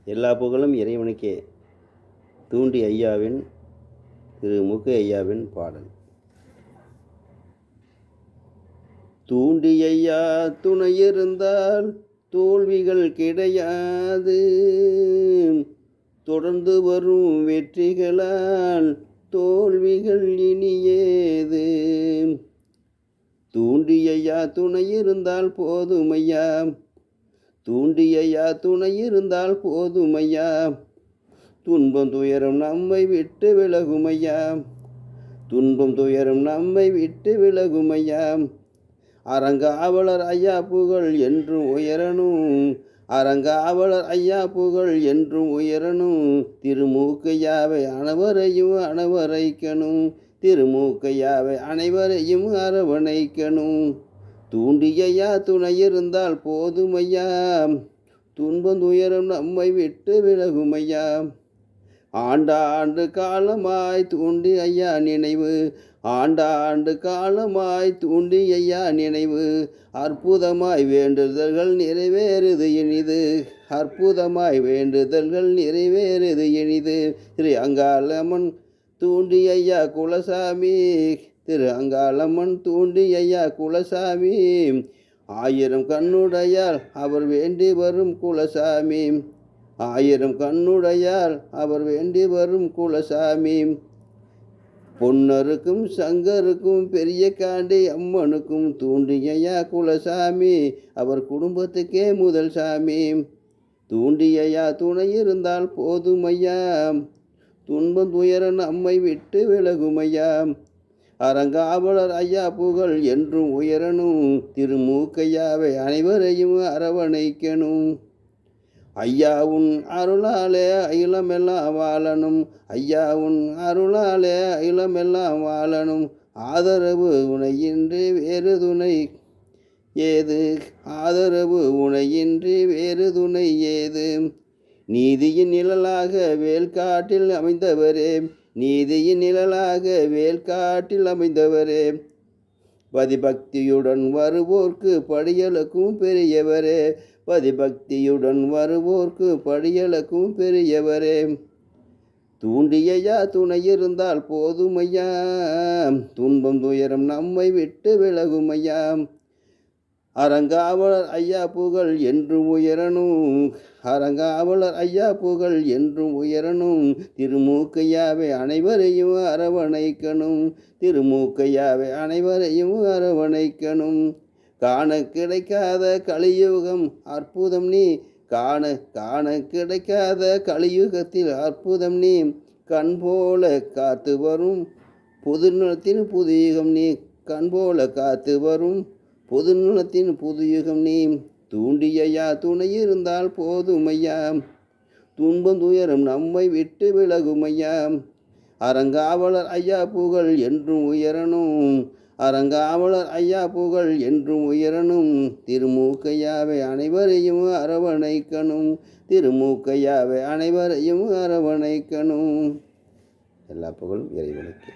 எல்லா புகழும் இறைவனுக்கே. தூண்டி ஐயாவின் திரு முக ஐயாவின் பாடல். தூண்டி ஐயா துணை இருந்தால் தோல்விகள் கிடையாது, தொடர்ந்து வரும் வெற்றிகளால் தோல்விகள் இனியேது. தூண்டி ஐயா துணை இருந்தால் போதுமையா, தூண்டி ஐயா துணை இருந்தால் போதுமையா, துன்பம் துயரம் நம்மை விட்டு விலகுமையா, துன்பம் துயரம் நம்மை விட்டு விலகுமையா. அரங்காவலர் ஐயா புகழ் என்றும் உயரணும், அரங்காவலர் ஐயா புகழ் என்றும் உயரணும். திருமூக்கையாவை அனைவரையும் அனவரைக்கணும், திருமூக்கையாவை அனைவரையும் அரவணைக்கணும். தூண்டியையா துணை இருந்தால் போதுமையா, துன்பம் துயரம் நம்மை விட்டு விலகுமையா. ஆண்டாண்டு காலமாய் தூண்டி ஐயா நினைவு, ஆண்டாண்டு காலமாய் தூண்டி ஐயா நினைவு. அற்புதமாய் வேண்டுதல்கள் நிறைவேறுது இனிது, அற்புதமாய் வேண்டுதல்கள் நிறைவேறுது இனிது. திரு அங்காளம்மன் தூண்டி ஐயா குலசாமி, திரு அங்காளம்மன் தூண்டி ஐயா குலசாமி. ஆயிரம் கண்ணுடையால் அவர் வேண்டி வரும் குலசாமி, ஆயிரம் கண்ணுடையால் அவர் வேண்டி வரும் குலசாமி. பொன்னருக்கும் சங்கருக்கும் பெரிய காண்டி அம்மனுக்கும் தூண்டியையா குலசாமி, அவர் குடும்பத்துக்கே முதல் சாமி. தூண்டியையா துணை இருந்தால் போதுமையா, துன்பம் துயரம் நம்மை விட்டு விலகுமையா. அரங்காவலர் ஐயா புகழ் என்றும் உயரணும், திருமூக்கையாவை அனைவரையும் அரவணைக்கணும். ஐயாவுன் அருளாலே அகிலமெல்லாம் வாழணும், ஐயாவுன் அருளாலே அகிலமெல்லாம் வாழணும். ஆதரவு உனையின்றி வேறு துணை ஏது, ஆதரவு உனையின்றி வேறு துணை ஏது. நீதியின் நிழலாக வேல்காட்டில் அமைந்தவரே, நீதியின் நிழலாக வேல்காட்டில் அமைந்தவரே. பதிபக்தியுடன் வருவோர்க்கு படியலுக்கும் பெரியவரே, பதிபக்தியுடன் வருவோர்க்கு படியலுக்கும் பெரியவரே. தூண்டியையா துணை இருந்தால் போதுமையா, துன்பம் துயரம் நம்மை விட்டு விலகுமையா. அரங்காவலர் ஐயா புகழ் என்றும் உயரணும், அரங்காவலர் ஐயா புகழ் என்றும் உயரணும். திருமூக்கையாவை அனைவரையும் அரவணைக்கணும், திருமூக்கையாவை அனைவரையும் அரவணைக்கணும். காண கிடைக்காத கலியுகம் அற்புதம் நீ, காண காண கிடைக்காத கலியுகத்தில் அற்புதம் நீ. கண் போல காத்து வரும் பொதுநலத்தின் புதுயுகம் நீ, கண் போல காத்து வரும் பொதுநலத்தின் புதுயுகம் நீ. தூண்டியையா துணை இருந்தால் போதுமையா, துன்பம் துயரம் நம்மை விட்டு விலகுமையா. அரங்காவலர் ஐயா புகழ் என்றும் உயரணும், அரங்காவலர் ஐயா புகழ் என்றும் உயரணும். திருமூக்கையாவை அனைவரையும் அரவணைக்கணும், திருமூக்கையாவை அனைவரையும் அரவணைக்கணும். எல்லா புகழும் இறைவனுக்கு.